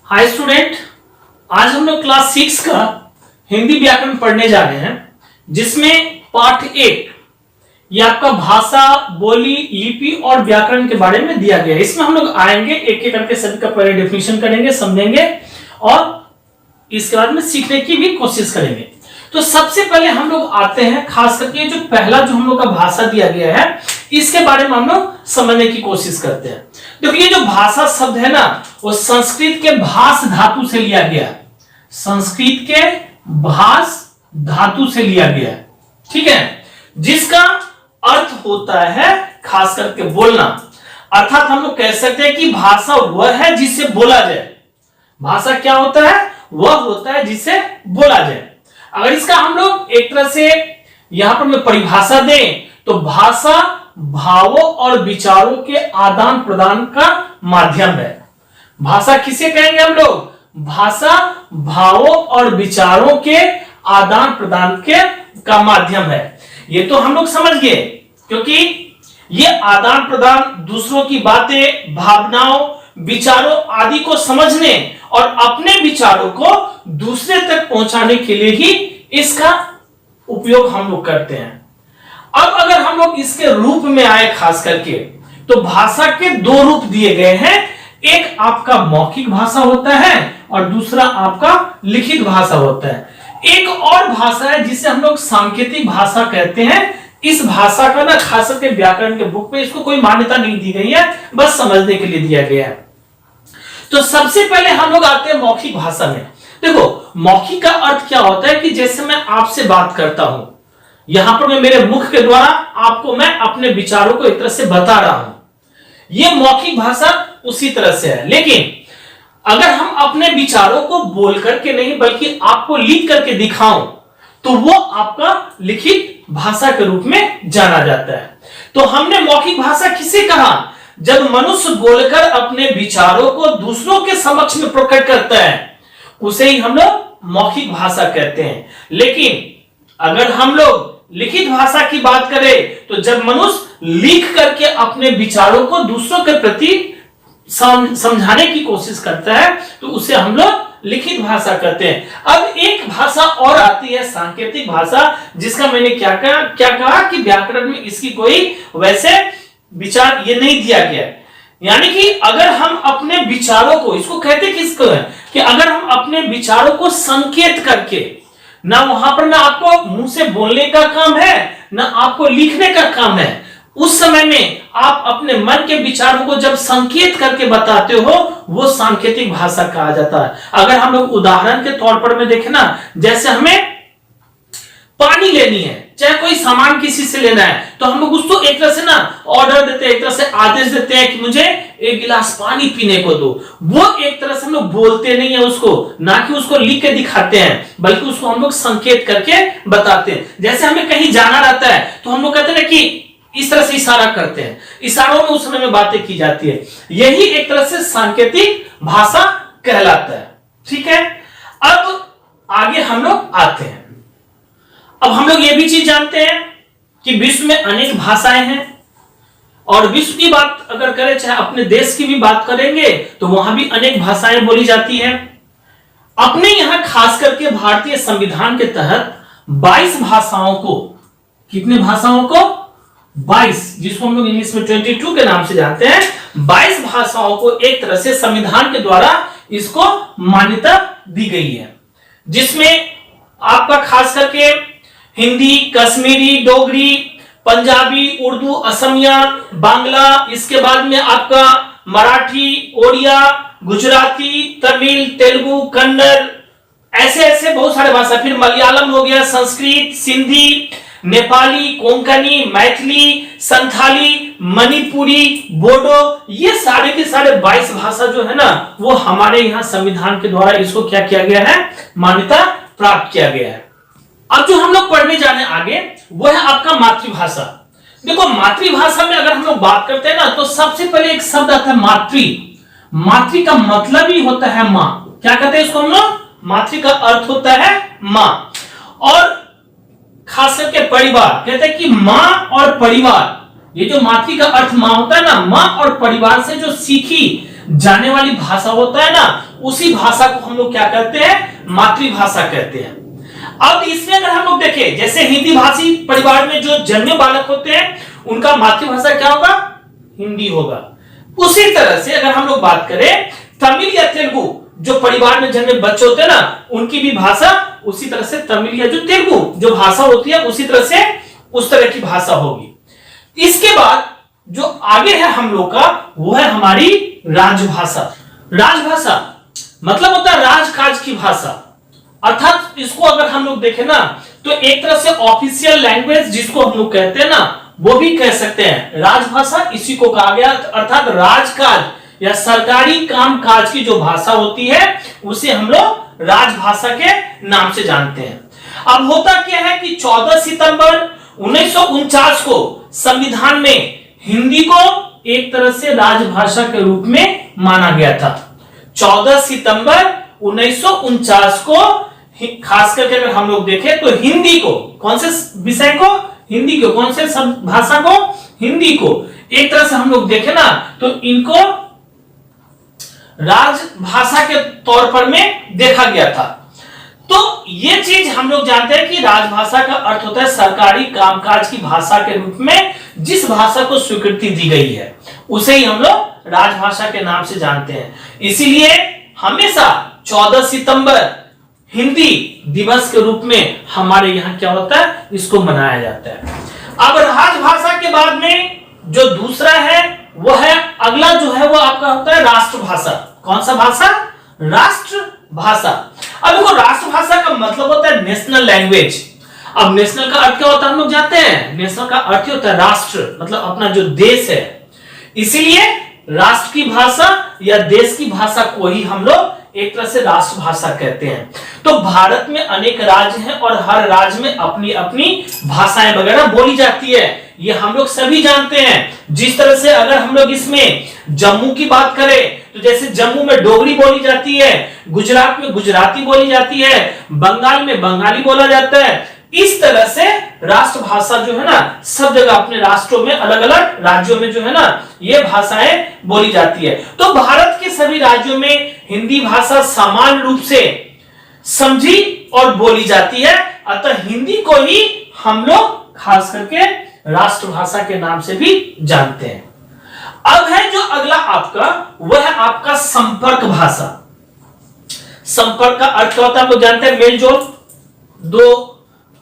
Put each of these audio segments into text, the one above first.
Hi student, आज हम लोग क्लास 6 का हिंदी व्याकरण पढ़ने जा रहे हैं, जिसमें पाठ 1 ये आपका भाषा, बोली, लिपि और व्याकरण के बारे में दिया गया है। इसमें हम लोग आएंगे एक एक करके सभी का पहले डेफिनेशन करेंगे, समझेंगे और इसके बाद में सीखने की भी कोशिश करेंगे। तो सबसे पहले हम लोग आते हैं खास करके जो पहला जो हम लोग का भाषा दिया गया है, इसके बारे में हम लोग समझने की कोशिश करते हैं। देखिए ये जो भाषा शब्द है ना, वो संस्कृत के भास धातु से लिया गया है। संस्कृत के भास धातु से लिया गया है, ठीक है, जिसका अर्थ होता है खास करके बोलना। अर्थात हम लोग कह सकते हैं कि भाषा वह है जिसे बोला जाए। भाषा क्या होता है? वह होता है जिसे बोला जाए। अगर इसका हम लोग एक तरह से यहां पर मैं परिभाषा दें तो भाषा भावों और विचारों के आदान प्रदान का माध्यम है। भाषा किसे कहेंगे हम लोग? भाषा भावों और विचारों के आदान प्रदान का माध्यम है। ये तो हम लोग समझ गए, क्योंकि ये आदान प्रदान दूसरों की बातें, भावनाओं, विचारों आदि को समझने और अपने विचारों को दूसरे तक पहुंचाने के लिए ही इसका उपयोग हम लोग करते हैं। अब अगर हम लोग इसके रूप में आए खास करके, तो भाषा के दो रूप दिए गए हैं। एक आपका मौखिक भाषा होता है और दूसरा आपका लिखित भाषा होता है। एक और भाषा है जिसे हम लोग सांकेतिक भाषा कहते हैं। इस भाषा का ना खास करके व्याकरण के बुक में इसको कोई मान्यता नहीं दी गई है, बस समझने के लिए दिया गया है। तो सबसे पहले हम लोग आते हैं मौखिक भाषा में। देखो मौखिक का अर्थ क्या होता है कि जैसे मैं आपसे बात करता हूं, यहां पर मैं मेरे मुख के द्वारा आपको मैं अपने विचारों को एक तरह से बता रहा हूं, यह मौखिक भाषा उसी तरह से है। लेकिन अगर हम अपने विचारों को बोल करके नहीं बल्कि आपको लिख करके दिखाऊं, तो वो आपका लिखित भाषा के रूप में जाना जाता है। तो हमने मौखिक भाषा किसे कहा? जब मनुष्य बोलकर अपने विचारों को दूसरों के समक्ष में प्रकट करता है, उसे ही हम लोग मौखिक भाषा कहते हैं। लेकिन अगर हम लोग लिखित भाषा की बात करें, तो जब मनुष्य लिख करके अपने विचारों को दूसरों के प्रति समझाने की कोशिश करता है, तो उसे हम लोग लिखित भाषा कहते हैं। अब एक भाषा और आती है सांकेतिक भाषा, जिसका मैंने क्या कहा कि व्याकरण में इसकी कोई वैसे विचार ये नहीं दिया गया है। यानी कि अगर हम अपने विचारों को, इसको कहते किसको है कि अगर हम अपने विचारों को संकेत करके, ना वहां पर ना आपको मुंह से बोलने का काम है, ना आपको लिखने का काम है, उस समय में आप अपने मन के विचारों को जब संकेत करके बताते हो, वो सांकेतिक भाषा कहा जाता है। अगर हम लोग उदाहरण के तौर पर में देखें ना, जैसे हमें पानी लेनी है, चाहे कोई सामान किसी से लेना है, तो हम लोग उसको एक तरह से ना ऑर्डर देते हैं, एक तरह से आदेश देते हैं कि मुझे एक गिलास पानी पीने को दो। वो एक तरह से हम लोग बोलते नहीं है उसको, ना कि उसको लिख के दिखाते हैं, बल्कि उसको हम लोग संकेत करके बताते हैं। जैसे हमें कहीं जाना रहता है तो हम लोग कहते हैं कि इस तरह से इशारा करते हैं, इशारों में उस समय में बातें की जाती है। यही एक तरह से सांकेतिक भाषा कहलाता है, ठीक है। अब आगे हम लोग आते हैं। अब हम लोग ये भी चीज जानते हैं कि विश्व में अनेक भाषाएं हैं, और विश्व की बात अगर करें, चाहे अपने देश की भी बात करेंगे, तो वहां भी अनेक भाषाएं बोली जाती हैं। अपने यहां खास करके भारतीय संविधान के तहत 22 भाषाओं को, कितने भाषाओं को? 22, जिसको हम लोग इंग्लिश में 22 के नाम से जानते हैं, 22 भाषाओं को एक तरह से संविधान के द्वारा इसको मान्यता दी गई है, जिसमें आपका खास करके हिंदी, कश्मीरी, डोगरी, पंजाबी, उर्दू, असमिया, बांग्ला, इसके बाद में आपका मराठी, ओडिया, गुजराती, तमिल, तेलुगु, कन्नड़, ऐसे ऐसे बहुत सारे भाषा। फिर मलयालम हो गया, संस्कृत, सिंधी, नेपाली, कोंकणी, मैथिली, संथाली, मणिपुरी, बोडो, ये सारे के सारे 22 भाषा जो है ना, वो हमारे यहाँ संविधान के द्वारा इसको क्या किया गया है? मान्यता प्राप्त किया गया है। अब जो हम लोग पढ़ने जाने आगे, वो है आपका मातृभाषा। देखो मातृभाषा में अगर हम लोग बात करते हैं ना, तो सबसे पहले एक शब्द आता है मातृ। मातृ का मतलब ही होता है मां। क्या कहते हैं इसको हम लोग? मातृ का अर्थ होता है मां। और खास करके परिवार, कहते हैं कि मां और परिवार, ये जो मातृ का अर्थ मां होता है ना, मां और परिवार से जो सीखी जाने वाली भाषा होता है ना, उसी भाषा को हम लोग क्या कहते हैं, मातृभाषा कहते हैं। अब इसमें अगर हम लोग देखें, जैसे हिंदी भाषी परिवार में जो जन्मे बालक होते हैं उनका मातृभाषा क्या होगा, हिंदी होगा। उसी तरह से अगर हम लोग बात करें तमिल या तेलुगु, जो परिवार में जन्मे बच्चे होते हैं ना, उनकी भी भाषा उसी तरह से तमिल या जो तेलुगु जो भाषा होती है उसी तरह से उस तरह की भाषा होगी। इसके बाद जो आगे है हम लोग का वो है हमारी राजभाषा। राजभाषा मतलब होता है राजकाज की भाषा, अर्थात इसको अगर हम लोग देखें ना तो एक तरह से ऑफिशियल लैंग्वेज जिसको हम लोग कहते हैं ना वो भी कह सकते हैं। राजभाषा इसी को कहा गया, अर्थात राजकाज या सरकारी कामकाज की जो भाषा होती है उसे हम लोग राजभाषा के नाम से जानते हैं। अब होता क्या है कि 14 सितंबर 1949 को संविधान में हिंदी को एक तरह से राजभाषा के रूप में माना गया था। 14 सितंबर 1949 को खास करके अगर हम लोग देखें तो हिंदी को, कौन से विषय को, हिंदी को, कौन से भाषा को, हिंदी को एक तरह से हम लोग देखें ना तो इनको राजभाषा के तौर पर में देखा गया था। तो ये चीज हम लोग जानते हैं कि राजभाषा का अर्थ होता है सरकारी कामकाज की भाषा के रूप में जिस भाषा को स्वीकृति दी गई है उसे ही हम लोग राजभाषा के नाम से जानते हैं। इसीलिए हमेशा 14 सितंबर हिंदी दिवस के रूप में हमारे यहाँ क्या होता है, इसको मनाया जाता है। अब राजभाषा के बाद में जो दूसरा है वो है, अगला जो है वो आपका होता है राष्ट्रभाषा। कौन सा भाषा, राष्ट्रभाषा। अब देखो राष्ट्रभाषा का मतलब होता है नेशनल लैंग्वेज। अब नेशनल का अर्थ क्या होता है हम लोग जानते हैं, नेशनल का अर्थ होता है राष्ट्र, मतलब अपना जो देश है। इसीलिए राष्ट्र की भाषा या देश की भाषा को ही हम लोग एक तरह से राष्ट्रभाषा कहते हैं। तो भारत में अनेक राज्य हैं और हर राज्य में अपनी अपनी भाषाएं वगैरह बोली जाती है, ये हम लोग सभी जानते हैं। जिस तरह से अगर हम लोग इसमें जम्मू की बात करें तो जैसे जम्मू में डोगरी बोली जाती है, गुजरात में गुजराती बोली जाती है, बंगाल में बंगाली बोला जाता है। इस तरह से राष्ट्रभाषा जो है ना सब जगह अपने राष्ट्रों में अलग अलग राज्यों में जो है ना ये भाषाएं बोली जाती है। तो भारत के सभी राज्यों में हिंदी भाषा समान रूप से समझी और बोली जाती है, अतः हिंदी को ही हम लोग खास करके राष्ट्रभाषा के नाम से भी जानते हैं। अब है जो अगला आपका वह है आपका संपर्क भाषा। संपर्क का अर्थ होता है आप लोग जानते हैं मेलजोल, दो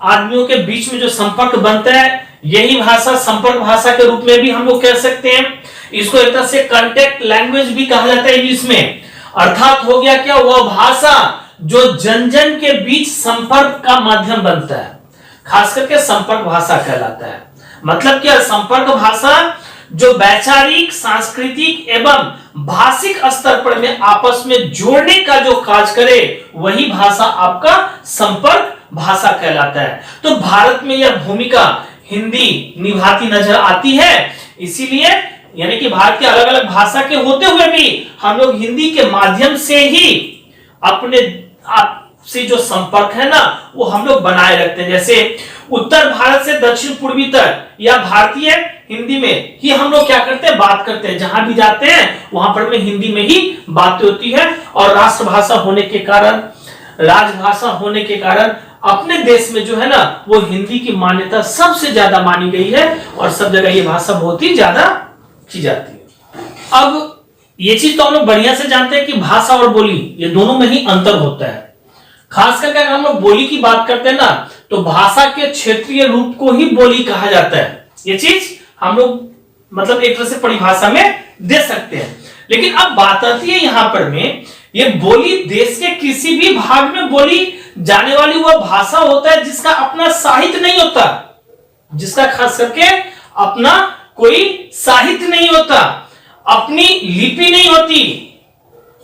आदमियों के बीच में जो संपर्क बनता है यही भाषा संपर्क भाषा के रूप में भी हम लोग कह सकते हैं। इसको एक तरह से कांटेक्ट लैंग्वेज भी कहा जाता है इंग्लिश में, अर्थात हो गया क्या वह भाषा जो जन जन के बीच संपर्क का माध्यम बनता है, खास करके संपर्क भाषा कहलाता है। मतलब क्या, संपर्क भाषा जो वैचारिक सांस्कृतिक एवं भाषिक स्तर पर में आपस में जोड़ने का जो कार्य करे वही भाषा आपका संपर्क भाषा कहलाता है। तो भारत में यह भूमिका हिंदी निभाती नजर आती है। इसीलिए यानी कि भारत के अलग अलग भाषा के होते हुए भी हम लोग हिंदी के माध्यम से ही अपने आपसी जो संपर्क है ना वो हम लोग बनाए रखते हैं। जैसे उत्तर भारत से दक्षिण पूर्वी तक या भारतीय हिंदी में ही हम लोग क्या करते हैं, बात करते हैं। जहां भी जाते हैं वहां पर में हिंदी में ही बातें होती है। और राष्ट्रभाषा होने के कारण, राजभाषा होने के कारण अपने देश में जो है ना वो हिंदी की मान्यता सबसे ज्यादा मानी गई है और सब जगह ये भाषा बहुत ही ज्यादा की जाती है। अब ये चीज तो हम लोग बढ़िया से जानते हैं कि भाषा और बोली ये दोनों में ही अंतर होता है। खास करके अगर हम लोग बोली की बात करते हैं ना तो भाषा के क्षेत्रीय रूप को ही बोली कहा जाता है। ये चीज हम लोग मतलब एक तरह से परिभाषा में दे सकते हैं। लेकिन अब बात आती है यहां पर में ये बोली देश के किसी भी भाग में बोली जाने वाली वह भाषा होता है जिसका अपना साहित्य नहीं होता, जिसका खास करके अपना कोई साहित्य नहीं होता, अपनी लिपि नहीं होती।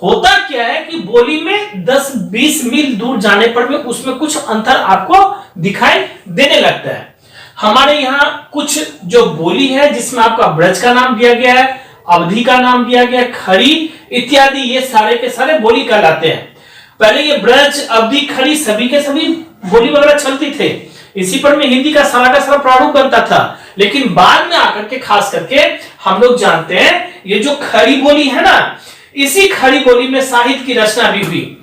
होता क्या है कि बोली में 10-20 मील दूर जाने पर में उसमें कुछ अंतर आपको दिखाई देने लगता है। हमारे यहाँ कुछ जो बोली है जिसमें आपका ब्रज का नाम दिया गया है, अवधि का नाम दिया गया है, खड़ी इत्यादि, ये सारे के सारे बोली कहलाते हैं। पहले ये ब्रज अवधि खड़ी सभी के सभी बोली वगैरह चलती थे, इसी पर में हिंदी का सारा प्रारूप बनता था। लेकिन बाद में आकर के खास करके हम लोग जानते हैं ये जो खड़ी बोली है ना इसी खड़ी बोली में साहित्य की रचना भी हुई।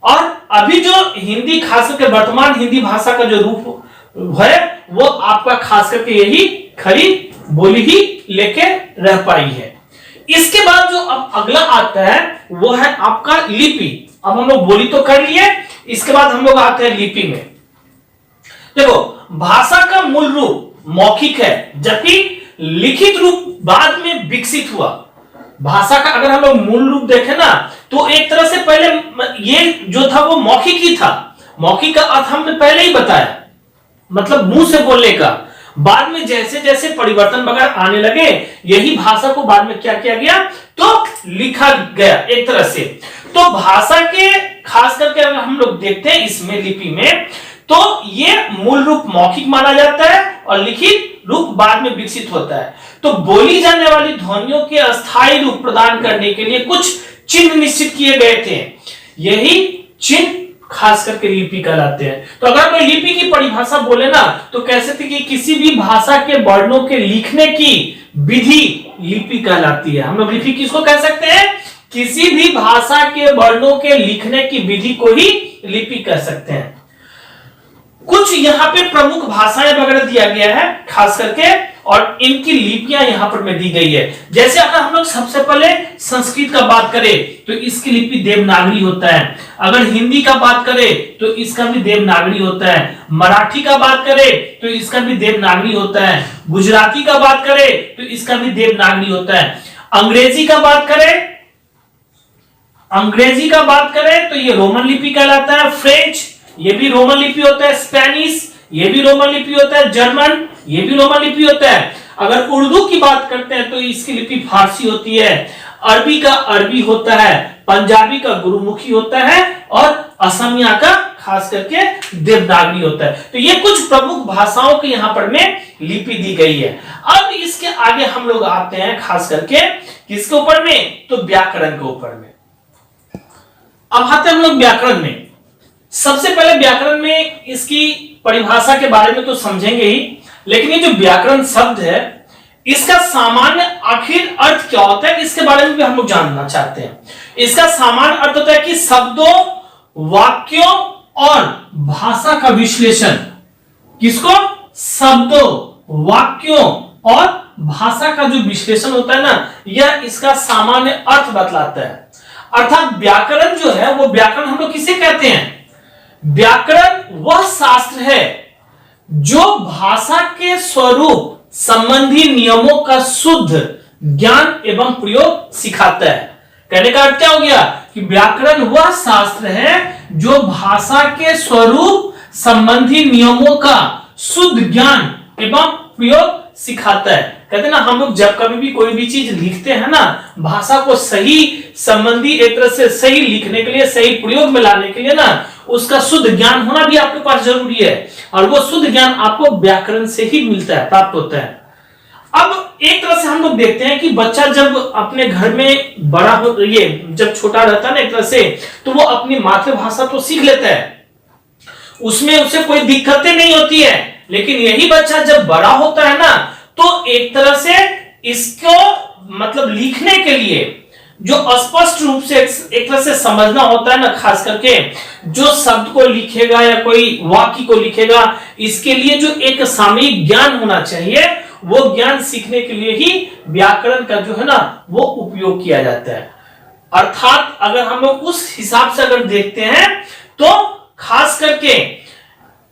और अभी जो हिंदी खास करके वर्तमान हिंदी भाषा का जो रूप है वो आपका खास करके यही खड़ी बोली ही लेके रह पाई है। इसके बाद जो अब अगला आता है वो है आपका लिपि। अब हम लोग बोली तो कर लिए, इसके बाद हम लोग आते हैं लिपि में। देखो, भाषा का मूल रूप मौखिक है, जबकि लिखित रूप बाद में विकसित हुआ। भाषा का अगर हम लोग मूल रूप देखें ना तो एक तरह से पहले ये जो था वो मौखिक ही था। मौखिक का अर्थ हमने पहले ही बताया, मतलब मुंह से बोलने का। बाद में जैसे जैसे परिवर्तन वगैरह आने लगे, यही भाषा को बाद में क्या किया गया, तो लिखा गया एक तरह से। तो भाषा के खास करके अगर हम लोग देखते हैं इसमें लिपि में, तो ये मूल रूप मौखिक माना जाता है और लिखित रूप बाद में विकसित होता है। तो बोली जाने वाली ध्वनियों के अस्थायी रूप प्रदान करने के लिए कुछ चिन्ह निश्चित किए गए थे। यही चिन्ह खास करके लिपि कहलाते हैं। तो अगर कोई लिपि की परिभाषा बोले ना तो कह सकते कि किसी भी भाषा के वर्णों के लिखने की विधि लिपि कहलाती है। हम लोग लिपि किसको कह सकते हैं, किसी भी भाषा के वर्णों के लिखने की विधि को ही लिपि कह सकते हैं। कुछ यहाँ पे प्रमुख भाषाएं वगैरह दिया गया है खास करके, और इनकी लिपियां यहां पर में दी गई है। जैसे अगर हम लोग सबसे पहले संस्कृत का बात करें तो इसकी लिपि देवनागरी होता है। अगर हिंदी का बात करें तो इसका भी देवनागरी होता है। मराठी का बात करें तो इसका भी देवनागरी होता है। गुजराती का बात करें तो इसका भी देवनागरी होता है। अंग्रेजी का बात करें तो ये रोमन लिपि कहलाता है। फ्रेंच ये भी रोमन लिपि होता है। स्पेनिश ये भी रोमन लिपि होता है। जर्मन ये भी रोमन लिपि होता है। अगर उर्दू की बात करते हैं तो इसकी लिपि फारसी होती है। अरबी का अरबी होता है। पंजाबी का गुरुमुखी होता है और असमिया का खास करके देवनागरी होता है। तो ये कुछ प्रमुख भाषाओं के यहां पर में लिपि दी गई है। अब इसके आगे हम लोग आते हैं खास करके किसके ऊपर में, तो व्याकरण के ऊपर में। अब आते हैं हम लोग व्याकरण में। सबसे पहले व्याकरण में इसकी परिभाषा के बारे में तो समझेंगे ही, लेकिन ये जो व्याकरण शब्द है इसका सामान्य आखिर अर्थ क्या होता है इसके बारे में भी हम लोग जानना चाहते हैं। इसका सामान्य अर्थ होता है कि शब्दों, वाक्यों और भाषा का विश्लेषण। किसको, शब्दों, वाक्यों और भाषा का जो विश्लेषण होता है ना, यह इसका सामान्य अर्थ बतलाता है। अर्थात व्याकरण जो है वो व्याकरण हम लोग किसे कहते हैं, व्याकरण वह शास्त्र है जो भाषा के स्वरूप संबंधी नियमों का शुद्ध ज्ञान एवं प्रयोग सिखाता है। कहने का अर्थ क्या हो गया कि व्याकरण वह शास्त्र है जो भाषा के स्वरूप संबंधी नियमों का शुद्ध ज्ञान एवं प्रयोग सिखाता है। कहते ना हम लोग जब कभी भी कोई भी चीज लिखते हैं ना, भाषा को सही संबंधी एक तरह से सही लिखने के लिए, सही प्रयोग में लाने के लिए ना, उसका शुद्ध ज्ञान होना भी आपके पास जरूरी है। और वो शुद्ध ज्ञान आपको व्याकरण से ही मिलता है, प्राप्त होता है। अब एक तरह से हम लोग देखते हैं कि बच्चा जब अपने घर में बड़ा हो, ये जब छोटा रहता है ना एक तरह से, तो वो अपनी मातृभाषा तो सीख लेता है, उसमें उसे कोई दिक्कतें नहीं होती है। लेकिन यही बच्चा जब बड़ा होता है ना, तो एक तरह से इसको मतलब लिखने के लिए जो स्पष्ट रूप से एक तरह से समझना होता है ना, खास करके जो शब्द को लिखेगा या कोई वाक्य को लिखेगा, इसके लिए जो एक सामयिक ज्ञान होना चाहिए, वो ज्ञान सीखने के लिए ही व्याकरण का जो है ना वो उपयोग किया जाता है। अर्थात अगर हम लोग उस हिसाब से अगर देखते हैं तो खास करके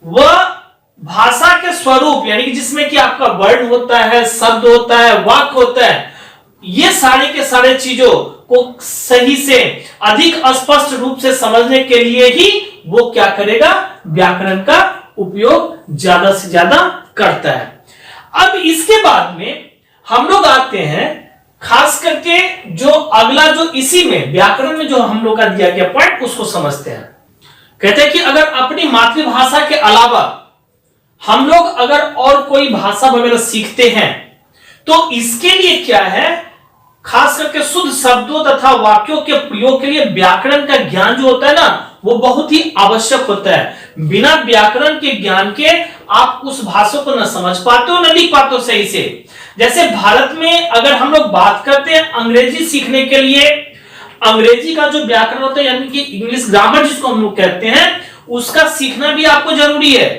वह भाषा के स्वरूप, यानी कि जिसमें कि आपका वर्ड होता है, शब्द होता है, वाक्य होता है, ये सारे के सारे चीजों को सही से अधिक स्पष्ट रूप से समझने के लिए ही वो क्या करेगा, व्याकरण का उपयोग ज्यादा से ज्यादा करता है। अब इसके बाद में हम लोग आते हैं खास करके जो अगला जो इसी में व्याकरण में जो हम लोग का दिया गया पॉइंट उसको समझते हैं। कहते हैं कि अगर अपनी मातृभाषा के अलावा हम लोग अगर और कोई भाषा वगैरह सीखते हैं तो इसके लिए क्या है, खास करके शुद्ध शब्दों तथा वाक्यों के प्रयोग के लिए व्याकरण का ज्ञान जो होता है ना वो बहुत ही आवश्यक होता है। बिना व्याकरण के ज्ञान के आप उस भाषा को न समझ पाते हो न लिख पाते हो सही से। जैसे भारत में अगर हम लोग बात करते हैं अंग्रेजी सीखने के लिए, अंग्रेजी का जो व्याकरण होता है यानी कि इंग्लिश ग्रामर जिसको हम लोग कहते हैं, उसका सीखना भी आपको जरूरी है।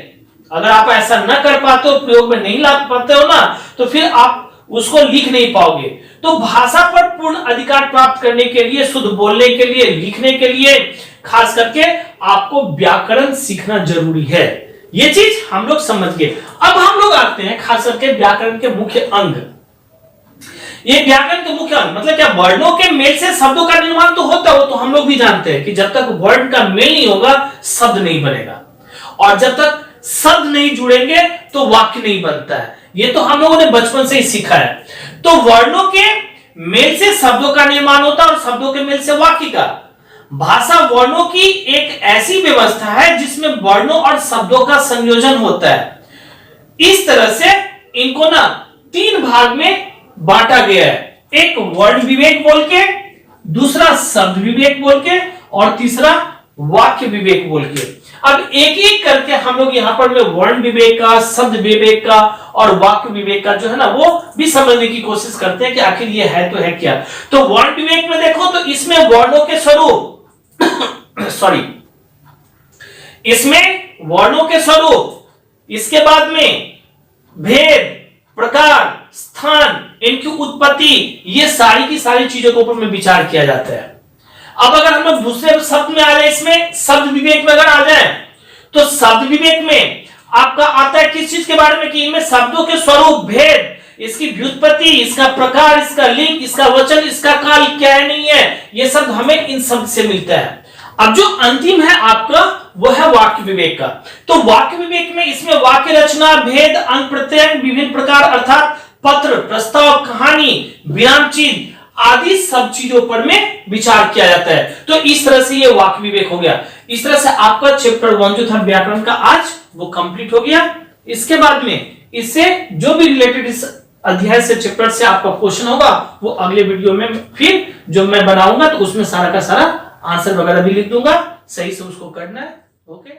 अगर आप ऐसा न कर पाते हो, प्रयोग में नहीं ला पाते हो ना, तो फिर आप उसको लिख नहीं पाओगे। तो भाषा पर पूर्ण अधिकार प्राप्त करने के लिए, शुद्ध बोलने के लिए, लिखने के लिए खास करके आपको व्याकरण सीखना जरूरी है। ये चीज हम लोग समझ गए। अब हम लोग आते हैं खास करके व्याकरण के मुख्य अंग। ये व्याकरण के मुख्य अंग मतलब क्या, वर्णों के मेल से शब्दों का निर्माण तो होता है, वो तो हम लोग भी जानते हैं कि जब तक वर्ण का मेल नहीं होगा शब्द नहीं बनेगा, और जब तक शब्द नहीं जुड़ेंगे तो वाक्य नहीं बनता है। ये तो हम लोगों ने बचपन से ही सीखा है। तो वर्णों के मेल से शब्दों का निर्माण होता है और शब्दों के मेल से वाक्य का। भाषा वर्णों की एक ऐसी व्यवस्था है जिसमें वर्णों और शब्दों का संयोजन होता है। इस तरह से इनको ना 3 भाग में बांटा गया है, एक वर्ण विवेक बोल के, दूसरा शब्द विवेक बोल के, और तीसरा वाक्य विवेक बोल के। अब एक एक करके हम लोग यहां पर में वर्ण विवेक का, शब्द विवेक का और वाक्य विवेक का जो है ना वो भी समझने की कोशिश करते हैं कि आखिर ये है तो है क्या। तो वर्ण विवेक में देखो तो इसमें वर्णों के स्वरूप सॉरी, इसमें वर्णों के स्वरूप, इसके बाद में भेद, प्रकार, स्थान, इनकी उत्पत्ति, ये सारी की सारी चीजों के ऊपर में विचार किया जाता है। अब अगर हम लोग दूसरे शब्द में आ जाए, इसमें शब्द विवेक में अगर आ जाए तो शब्द विवेक में आपका आता है किस चीज के बारे में कि इनमें शब्दों के स्वरूप, भेद, इसकी व्युत्पत्ति, इसका प्रकार, इसका लिंग, इसका वचन, इसका काल क्या है नहीं है, ये सब हमें इन शब्द से मिलता है। अब जो अंतिम है आपका वो है वाक्य विवेक का। तो वाक्य विवेक में इसमें वाक्य रचना, भेद, अंग प्रत्यय, विभिन्न प्रकार अर्थात पत्र, प्रस्ताव, कहानी, विराम चिन्ह आदि सब चीजों पर में विचार किया जाता है। तो इस तरह से ये वाक्य विवेक हो गया। इस तरह से आपका चैप्टर 1 जो था व्याकरण का आज वो कंप्लीट हो गया। इसके बाद में इससे जो भी रिलेटेड इस अध्याय से, चैप्टर से आपका क्वेश्चन होगा वो अगले वीडियो में फिर जो मैं बनाऊंगा तो उसमें सारा का सारा आंसर वगैरह भी लिख दूंगा, सही से उसको करना है। ओके।